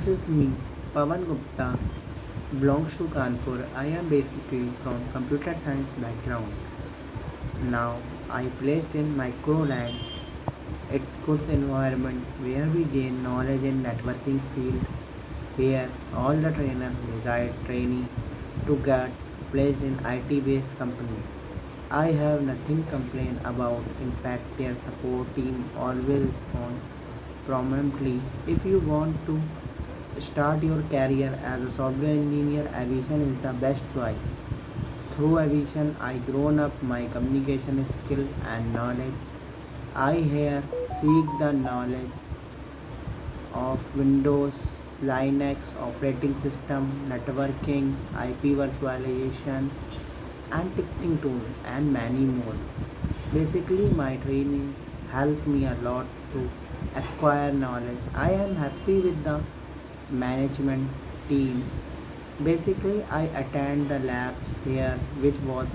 This is me, Pawan Gupta, belongs to Kanpur. I am basically from computer science background. Now I placed in MICROLAND. It's good environment where we gain knowledge in networking field. Here all the trainer who guide trainee to get placed in IT based company. I have nothing to complain about. In fact, their support team always respond promptly. If you want to start your career as a software engineer, Evision is the best choice. Through Evision, I grown up my communication skill and knowledge. I here seek the knowledge of Windows, Linux operating system, networking, IP virtualization, and ticketing tool, and many more. Basically, my training helped me a lot to acquire knowledge. I am happy with the management team. Basically, I attend the labs here, which was